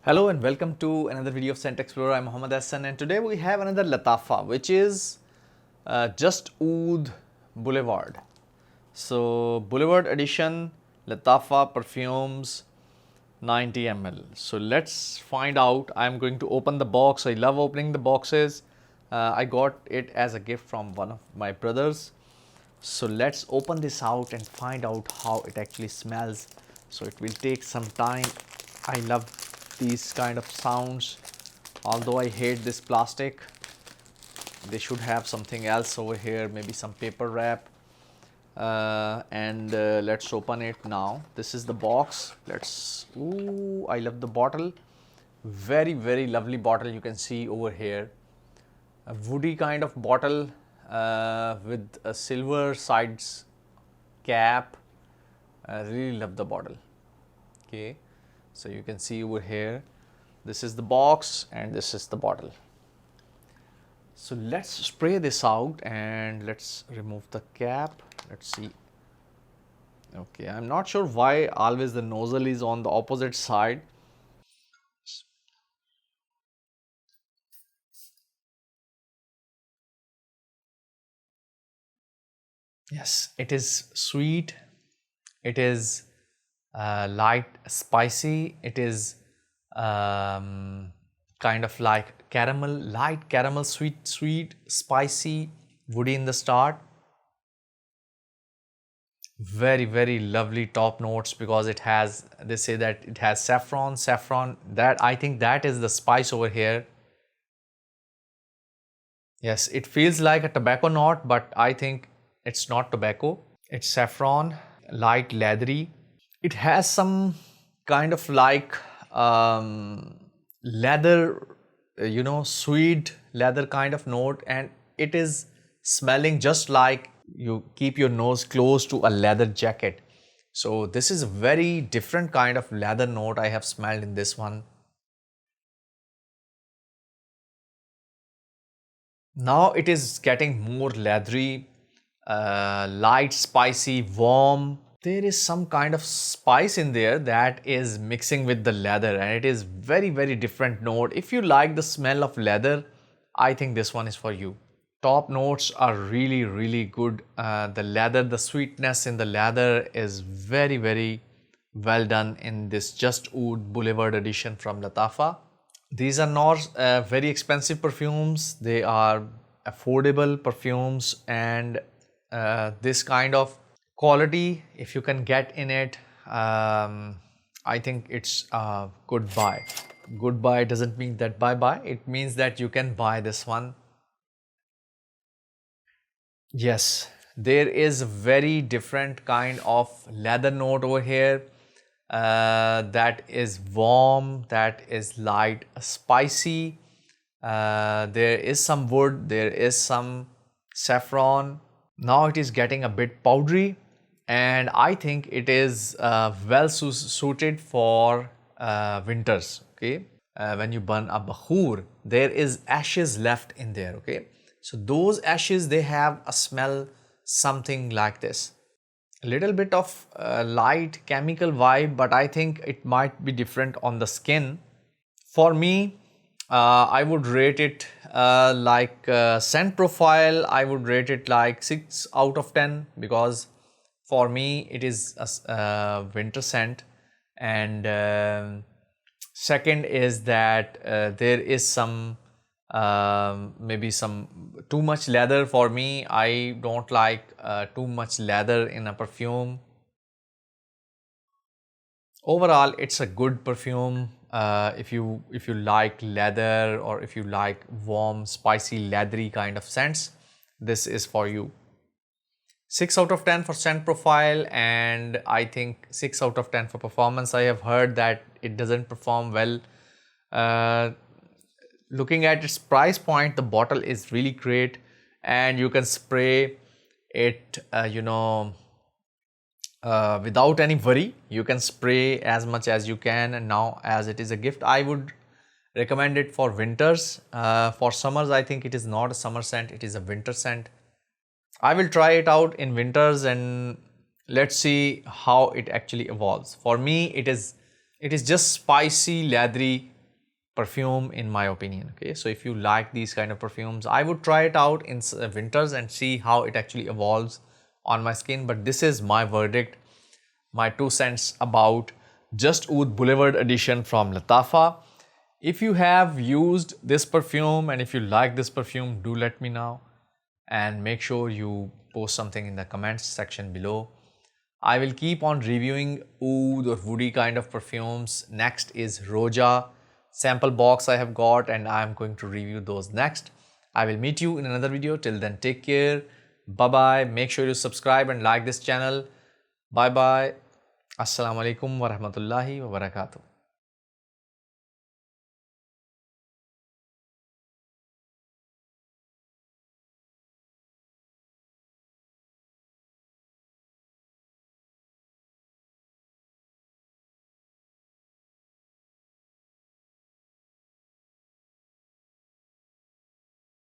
Hello and welcome to another video of Scent Explorer. I'm Mohammed Hassan and today we have another Lattafa which is just Oud Boulevard. So Boulevard edition Lattafa Perfumes 90 ml. So let's find out. I'm going to open the box. I love opening the boxes. I got it as a gift from one of my brothers. So let's open this out and find out how it actually smells. So it will take some time. I love these kind of sounds, although I hate this plastic. They should have something else over here, maybe some paper wrap. Let's open it now. This is the box. Ooh, I love the bottle. Very lovely bottle. You can see over here a woody kind of bottle with a silver sides cap. I really love the bottle. Okay, so you can see over here, this is the box and this is the bottle. So let's spray this out and let's remove the cap. Let's see. Okay, I'm not sure why always the nozzle is on the opposite side. Yes, it is sweet. It is light spicy. It is kind of like caramel, light caramel, sweet, spicy, woody in the start. Very lovely top notes because it has, they say that it has saffron, that I think that is the spice over here. Yes, it feels like a tobacco note, but I think it's not tobacco. It's saffron, light leathery. It has some kind of like leather, sweet leather kind of note, and it is smelling just like you keep your nose close to a leather jacket. So this is a very different kind of leather note I have smelled in this one. Now it is getting more leathery, light, spicy, warm. There is some kind of spice in there that is mixing with the leather, and it is very different note. If you like the smell of leather, I think this one is for you. Top notes are really good. The leather, the sweetness in the leather is very well done in this Just Oud Boulevard edition from Lattafa. These are not very expensive perfumes. They are affordable perfumes, and this kind of quality, if you can get in it, I think it's a good buy. Good buy doesn't mean that bye-bye. It means that you can buy this one. Yes, there is a very different kind of leather note over here. That is warm, that is light, spicy. There is some wood, there is some saffron. Now it is getting a bit powdery, and I think it is well suited for winters. Okay, when you burn a bahur, there is ashes left in there. Okay, so those ashes, they have a smell something like this. A little bit of light chemical vibe, but I think it might be different on the skin. For me, I would rate it like scent profile, I would rate it like 6 out of 10 because for me it is a winter scent. And second is that there is some maybe some too much leather for me. I don't like too much leather in a perfume. Overall, it's a good perfume. If you like leather, or if you like warm, spicy, leathery kind of scents, this is for you. 6 out of 10 for scent profile, and I think 6 out of 10 for performance. I have heard that it doesn't perform well. Looking at its price point, the bottle is really great, and you can spray it, without any worry. You can spray as much as you can, and now as it is a gift, I would recommend it for winters. For summers, I think it is not a summer scent, it is a winter scent. I will try it out in winters and let's see how it actually evolves. For me, it is just spicy, leathery perfume in my opinion. Okay, so if you like these kind of perfumes, I would try it out in winters and see how it actually evolves on my skin. But this is my verdict, my 2 cents about just Oud Boulevard edition from Lattafa. If you have used this perfume and if you like this perfume, do let me know and make sure you post something in the comments section below. I will keep on reviewing oud or woody kind of perfumes. Next is Roja sample box I have got, and I am going to review those next. I will meet you in another video. Till then, take care. Bye bye. Make sure you subscribe and like this channel. Bye bye. Assalamu alaikum wa rahmatullahi wa barakatuh.